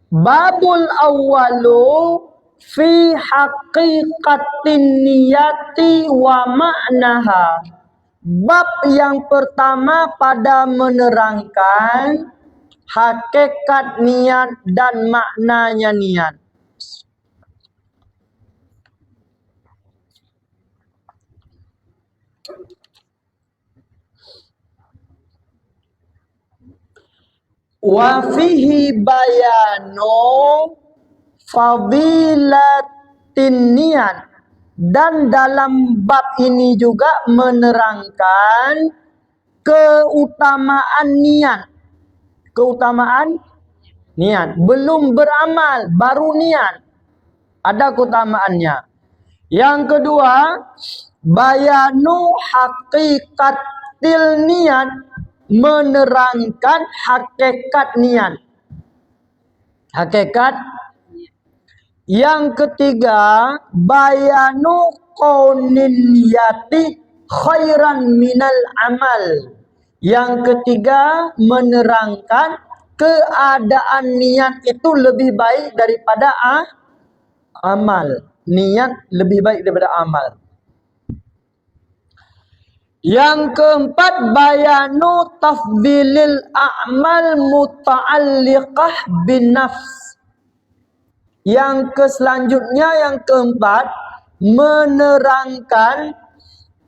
Babul awwalu fi haqiqatin niyati wa ma'naha. Bab yang pertama pada menerangkan hakikat niat dan maknanya niat. Wa fihi bayanu fadilatin niat, dan dalam bab ini juga menerangkan keutamaan niat. Keutamaan niat, belum beramal baru niat, ada keutamaannya. Yang kedua, bayanu hakikatil niat, menerangkan hakikat niat. Hakikat. Yang ketiga, bayanu qaunin niyati khairan minal amal. Yang ketiga, menerangkan keadaan niat itu lebih baik daripada amal. Niat lebih baik daripada amal. Yang keempat, bayanu tafdilil a'mal muta'alliqah bin nafs. Yang selanjutnya, yang keempat, menerangkan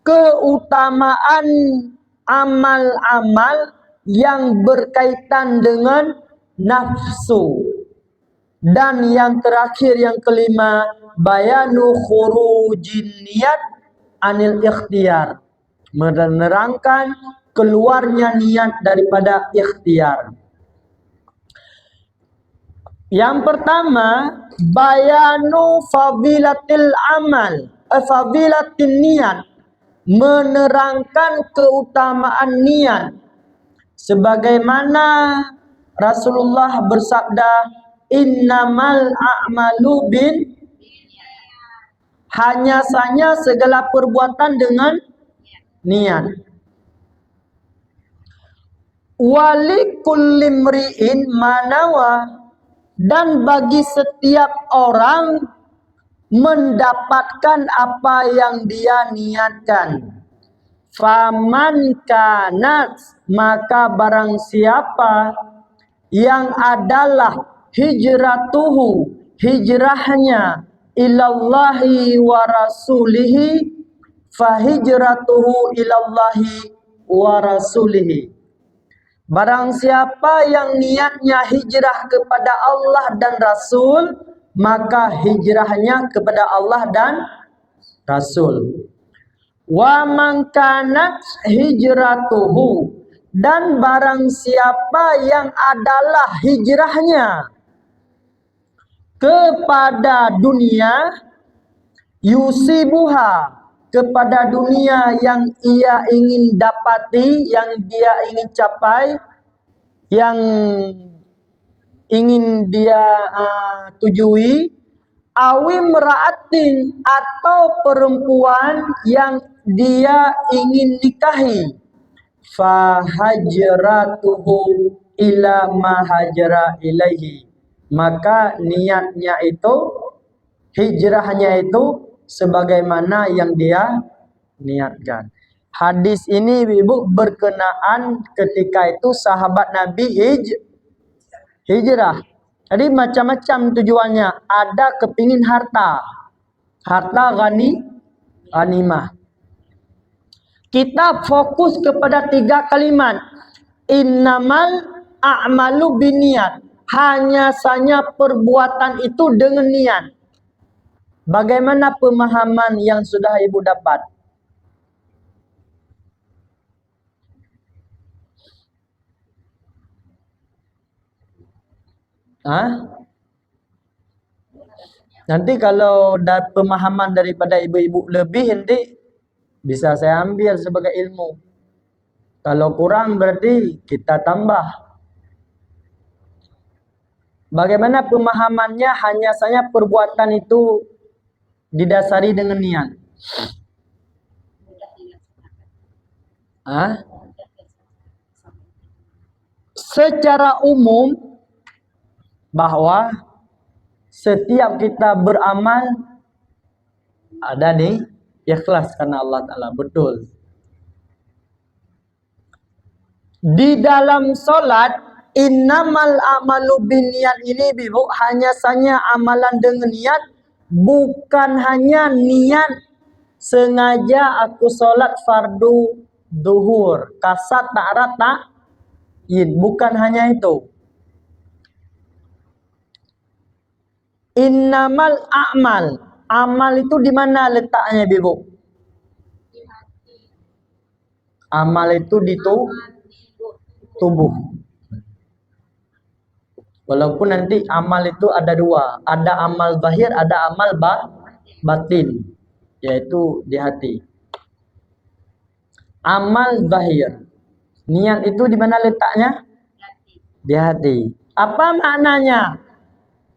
keutamaan amal-amal yang berkaitan dengan nafsu. Dan yang terakhir, yang kelima, bayanu khurujin niyat anil ikhtiyar, menerangkan keluarnya niat daripada ikhtiar. Yang pertama, bayanu fadilatil amal, fadilatin niat, menerangkan keutamaan niat. Sebagaimana Rasulullah bersabda, innamal a'malu bin, hanya saja segala perbuatan dengan niat. Walikulli mri'in manawa, dan bagi setiap orang mendapatkan apa yang dia niatkan. Faman kanat, maka barang siapa yang adalah hijratuhu, hijrahnya, ilallahi wa rasulihi, fahijratuhu ilallahi wa rasulihi. Barang siapa yang niatnya hijrah kepada Allah dan Rasul, maka hijrahnya kepada Allah dan Rasul. Wa man kanat hijratuhu, dan barang siapa yang adalah hijrahnya kepada dunia, yusibuha, kepada dunia yang ia ingin dapati, yang dia ingin capai, yang ingin dia tujui, awim ra'atin, atau perempuan yang dia ingin nikahi, fahajratuhu ila ma hajra ilaihi, maka niatnya itu, hijrahnya itu sebagaimana yang dia niatkan. Hadis ini Ibu berkenaan ketika itu sahabat Nabi hijrah. Jadi macam-macam tujuannya. Ada kepingin harta ghanimah. Kita fokus kepada 3 kalimat. Innamal a'malu biniat, hanya saja perbuatan itu dengan niat. Bagaimana pemahaman yang sudah Ibu dapat? Nanti kalau pemahaman daripada ibu-ibu lebih, nanti bisa saya ambil sebagai ilmu. Kalau kurang berarti kita tambah. Bagaimana pemahamannya? Hanya saja perbuatan itu didasari dengan niat. Secara umum bahwa setiap kita beramal ada nih ikhlas karena Allah Ta'ala. Betul. Di dalam solat, innamal a'malu binniyat ini Ibu, hanya saja amalan dengan niat, bukan hanya niat sengaja aku solat fardu duhur, kasat ta'arat ta'yin, bukan hanya itu. Innamal a'mal, amal itu di mana letaknya Ibu? Amal itu di tubuh. Walaupun nanti amal itu ada dua, ada amal zahir, ada amal batin, yaitu di hati. Amal zahir, niat itu di mana letaknya? Di hati. Apa maknanya?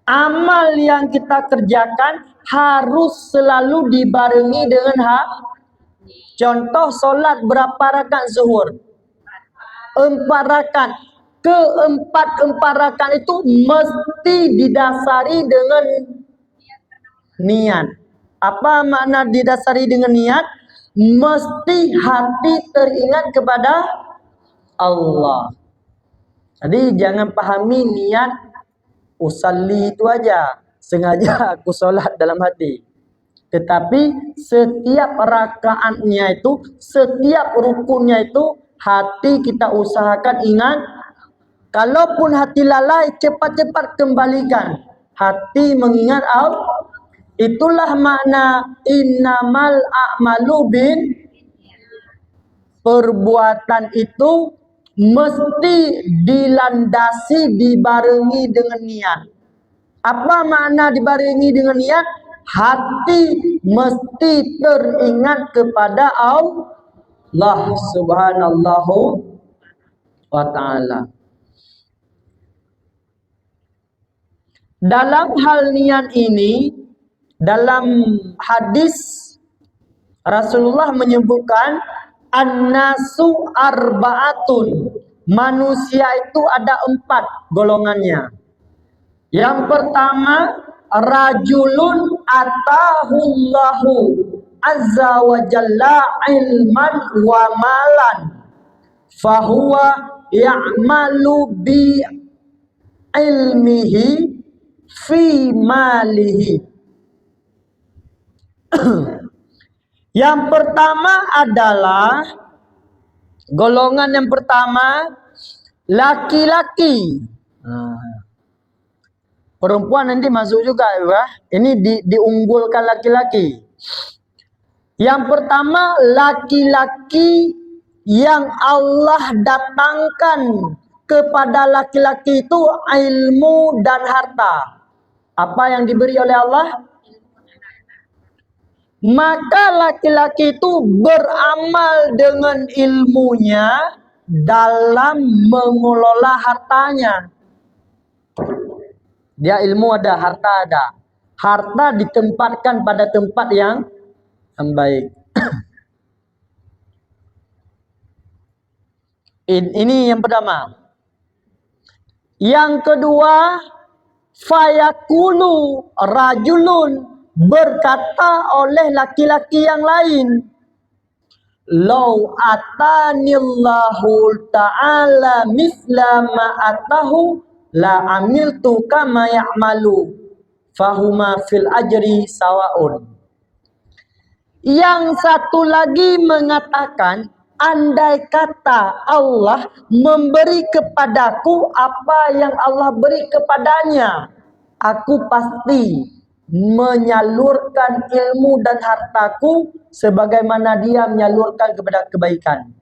Amal yang kita kerjakan harus selalu dibarengi dengan contoh solat berapa rakaat zuhur? 4 rakaat. Keempat rakaat itu mesti didasari dengan niat. Apa makna didasari dengan niat? Mesti hati teringat kepada Allah. Jadi jangan pahami niat usalli itu aja, sengaja aku solat dalam hati. Tetapi setiap rakaatnya itu, setiap rukunnya itu, hati kita usahakan ingat. Kalaupun hati lalai, cepat-cepat kembalikan. Hati mengingat Allah. Itulah makna innamal a'malu bin. Perbuatan itu mesti dilandasi, dibarengi dengan niat. Apa makna dibarengi dengan niat? Hati mesti teringat kepada Allah subhanahu wa ta'ala. Dalam hal niat ini, dalam hadis Rasulullah menyebutkan an-nasu arba'atun. Manusia itu ada 4 golongannya. Yang pertama, rajulun atahullahu azza wa jalla ilman wa malan fahuwa ya'malu bi ilmihi fi malihi. Yang pertama adalah golongan yang pertama laki-laki. Perempuan nanti masuk juga ya. Ini diunggulkan laki-laki. Yang pertama laki-laki yang Allah datangkan kepada laki-laki itu ilmu dan harta. Apa yang diberi oleh Allah? Maka laki-laki itu beramal dengan ilmunya dalam mengelola hartanya. Dia ilmu ada, harta ada. Harta ditempatkan pada tempat yang baik. Ini yang pertama. Yang kedua, fayakulu rajulun, berkata oleh laki-laki yang lain, lau atanillahu ta'ala misla ma atahu la amiltu kama ya'malu fahuma fil ajri sawaun. Yang satu lagi mengatakan, andai kata Allah memberi kepadaku apa yang Allah beri kepadanya, aku pasti menyalurkan ilmu dan hartaku sebagaimana dia menyalurkan kepada kebaikan.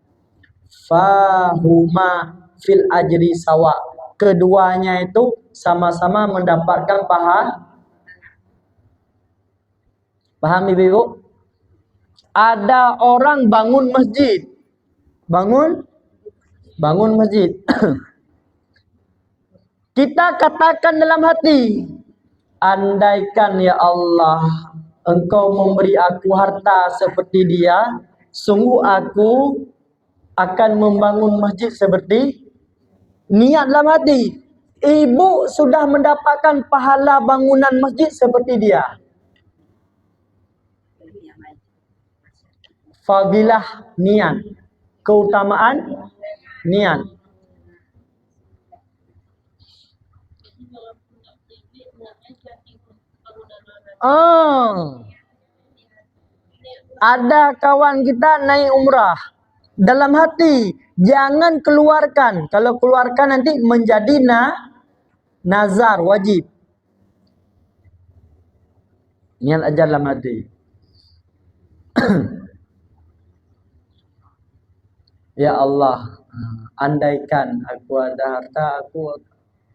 Fahuma fil ajri sawa. Keduanya itu sama-sama mendapatkan pahala. Paham Ibu? Ada orang bangun masjid. Bangun masjid. Kita katakan dalam hati, andaikan ya Allah Engkau memberi aku harta seperti dia, sungguh aku akan membangun masjid seperti niat dalam hati. ibu sudah mendapatkan pahala bangunan masjid seperti dia. Fadilah niat, keutamaan niat. Ada kawan kita naik umrah. Dalam hati, jangan keluarkan. Kalau keluarkan nanti menjadi nazar wajib. Niat aja dalam hati. Ya Allah, andaikan aku ada harta, aku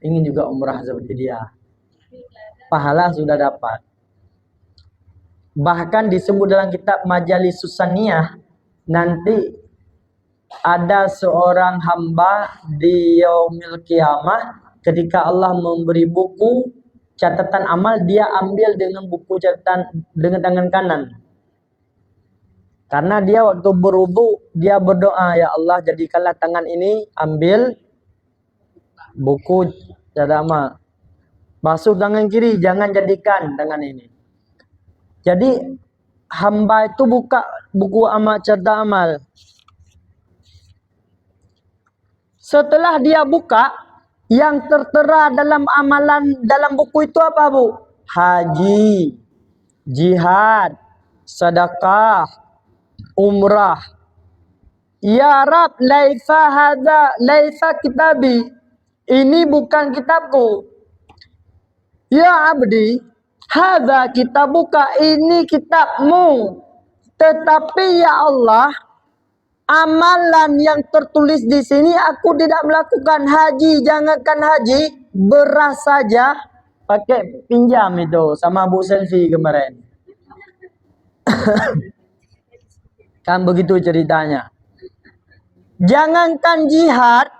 ingin juga umrah seperti dia. Pahala sudah dapat. Bahkan disebut dalam kitab Majalis Susaniyah, nanti ada seorang hamba di yaumil qiyamah, ketika Allah memberi buku catatan amal, dia ambil dengan buku catatan dengan tangan kanan. Karena dia waktu berwudu, dia berdoa, ya Allah jadikanlah tangan ini ambil buku catatan amal. Basuh tangan kiri, jangan jadikan tangan ini. Jadi hamba itu buka buku amal catatan amal. Setelah dia buka, yang tertera dalam amalan dalam buku itu apa, Bu? Haji, jihad, sedekah, umrah. Ya Rab, laisa kitabi. Ini bukan kitabku. Ya abdi, hadza kitabuka, ini kitabmu. Tetapi ya Allah, amalan yang tertulis di sini aku tidak melakukan. Haji, jangankan haji, beras saja pakai pinjam itu sama Bu Selfie kemarin. Kan begitu ceritanya. Jangankan jihad.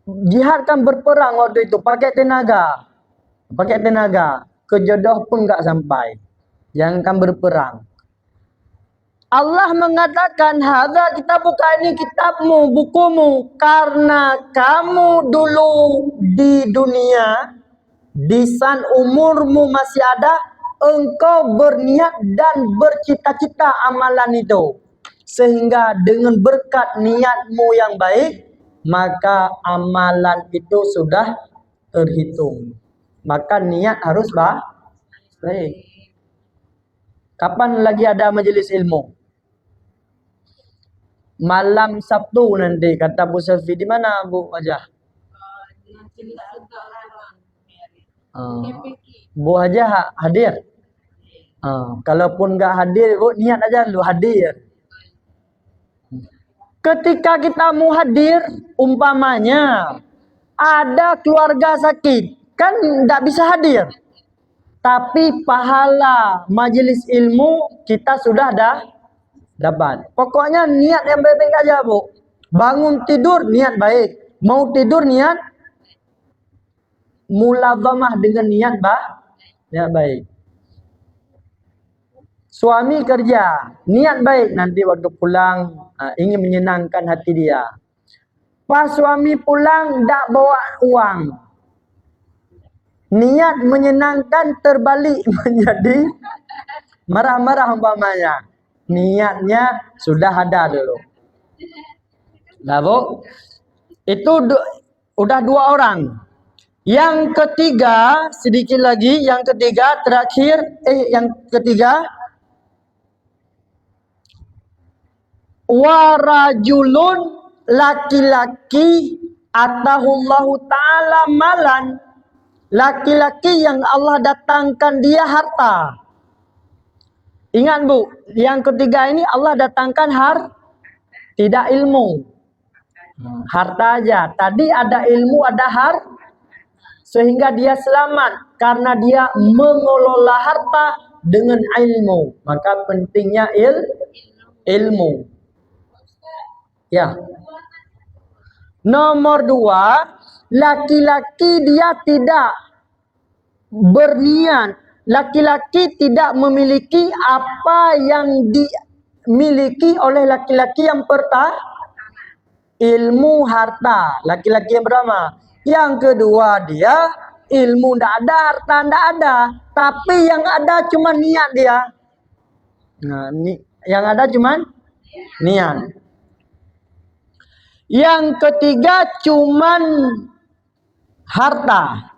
Jihad kan berperang waktu itu, pakai tenaga. Ke jodoh pun enggak sampai. Jangankan berperang. Allah mengatakan, hadza kitabuka, ini kitabmu, bukumu. Karena kamu dulu di dunia, di saat umurmu masih ada, engkau berniat dan bercita-cita amalan itu. Sehingga dengan berkat niatmu yang baik, maka amalan itu sudah terhitung. Maka niat harus baik. Kapan lagi ada majelis ilmu? Malam Sabtu nanti, kata Bu Selfie. Di mana Bu Hajah? Bu Hajah hadir? Kalaupun nggak hadir, Bu niat aja lu hadir. Ketika kita mau hadir, umpamanya ada keluarga sakit, kan nggak bisa hadir. Tapi pahala majelis ilmu kita sudah dapat. Pokoknya niat yang baik-baik aja, Bu. Bangun tidur niat baik. Mau tidur niat mulazamah dengan niat baik. Suami kerja, niat baik, nanti waktu pulang ingin menyenangkan hati dia. Pas suami pulang tak bawa uang, niat menyenangkan terbalik menjadi marah-marah umpamanya. Niatnya sudah ada dulu. Nah, Bu, itu udah 2 orang. Yang ketiga, sedikit lagi, yang ketiga terakhir, yang ketiga, warajulun, laki-laki atahullahu ta'ala malan, laki-laki yang Allah datangkan dia harta. Ingat, Bu, yang ketiga ini Allah datangkan tidak ilmu, harta aja. Tadi ada ilmu, ada sehingga dia selamat karena dia mengelola harta dengan ilmu. Maka pentingnya ilmu. Ya. Nomor 2, laki-laki dia tidak berniat. Laki-laki tidak memiliki apa yang dimiliki oleh laki-laki yang pertama. ilmu harta, laki-laki yang pertama. Yang kedua dia ilmu ndak ada, harta ndak ada, tapi yang ada cuma niat dia. Nah, yang ada cuma niat. Yang ketiga cuman harta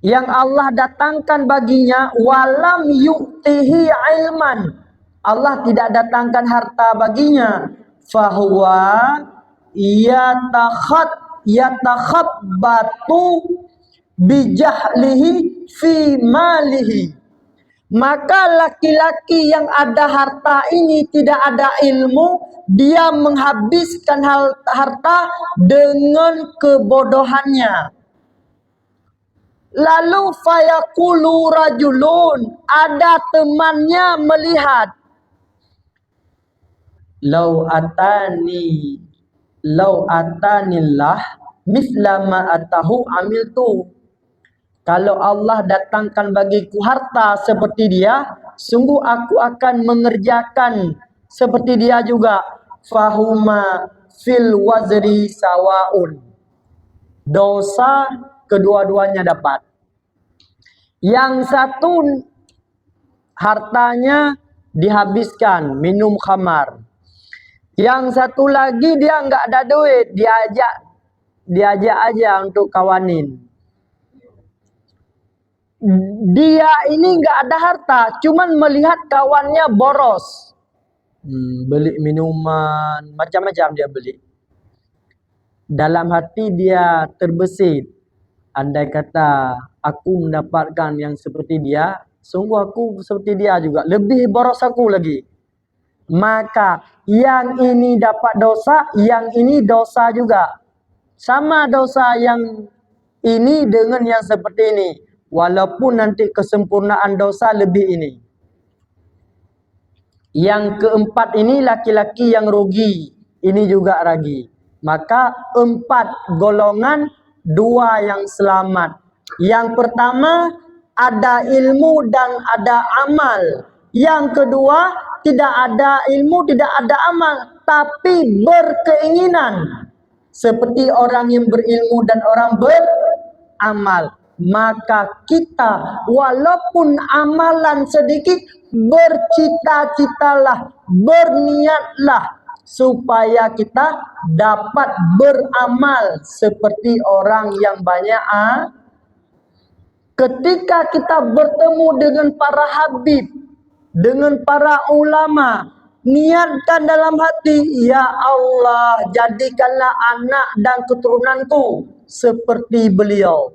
yang Allah datangkan baginya, walam yu'tihi ilman, Allah tidak datangkan harta baginya, fahuwa yatakhabbatu bijahlihi fi malihi. Maka laki-laki yang ada harta ini tidak ada ilmu, dia menghabiskan harta dengan kebodohannya. Lalu fayaqulu rajulun, ada temannya melihat, lau atanillah misla ma atahu amiltu. Kalau Allah datangkan bagiku harta seperti dia, sungguh aku akan mengerjakan seperti dia juga. Fahuma fil wazri sawaun. Dosa kedua-duanya dapat. Yang satu hartanya dihabiskan minum khamar. Yang satu lagi dia nggak ada duit, diajak aja untuk kawanin. Dia ini nggak ada harta, cuman melihat kawannya boros, beli minuman macam-macam dia beli. Dalam hati dia terbesit, andai kata aku mendapatkan yang seperti dia, sungguh aku seperti dia juga, lebih boros aku lagi. Maka yang ini dapat dosa, yang ini dosa juga. Sama dosa yang ini dengan yang seperti ini. Walaupun nanti kesempurnaan dosa lebih ini. Yang keempat ini laki-laki yang rugi. Ini juga rugi. Maka 4 golongan, 2 yang selamat. Yang pertama ada ilmu dan ada amal. Yang kedua tidak ada ilmu, tidak ada amal, tapi berkeinginan. Seperti orang yang berilmu dan orang beramal. Maka kita walaupun amalan sedikit, bercita-citalah, berniatlah supaya kita dapat beramal seperti orang yang banyak. Ketika kita bertemu dengan para habib, dengan para ulama, niatkan dalam hati, ya Allah, jadikanlah anak dan keturunanku seperti beliau.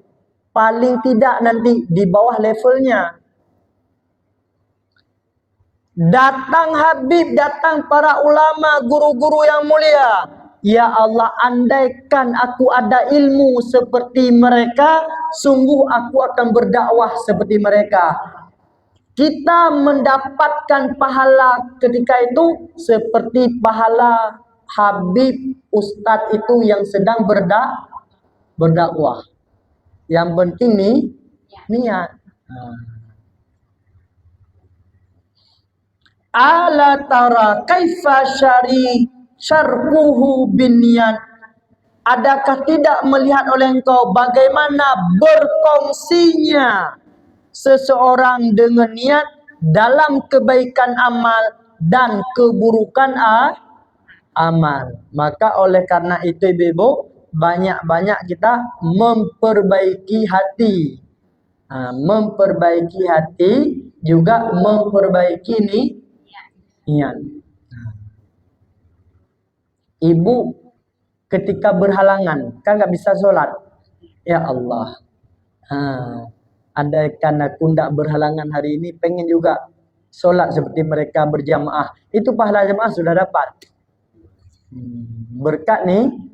Paling tidak nanti di bawah levelnya. Datang habib, datang para ulama, guru-guru yang mulia. Ya Allah, andaikan aku ada ilmu seperti mereka, sungguh aku akan berdakwah seperti mereka. Kita mendapatkan pahala ketika itu seperti pahala habib, ustadz itu yang sedang berdakwah. Yang penting nih niat. Ala tara kaifa syarquhu bin niat. Adakah tidak melihat oleh engkau bagaimana berkongsinya seseorang dengan niat dalam kebaikan amal dan keburukan amal. Maka oleh karena itu ibu, banyak-banyak kita memperbaiki hati. Memperbaiki hati juga memperbaiki niat. Ibu ketika berhalangan kan nggak bisa sholat. Ya Allah, andaikan aku tidak berhalangan hari ini, pengen juga sholat seperti mereka berjamaah. Itu pahala jamaah sudah dapat. Berkat nih.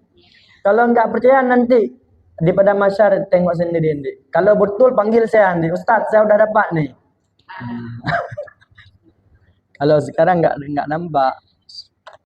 Kalau nggak percaya nanti di pada masyarakat tengok sendiri nanti. Kalau betul panggil saya nanti, Ustaz saya udah dapat nih. Kalau sekarang nggak nampak.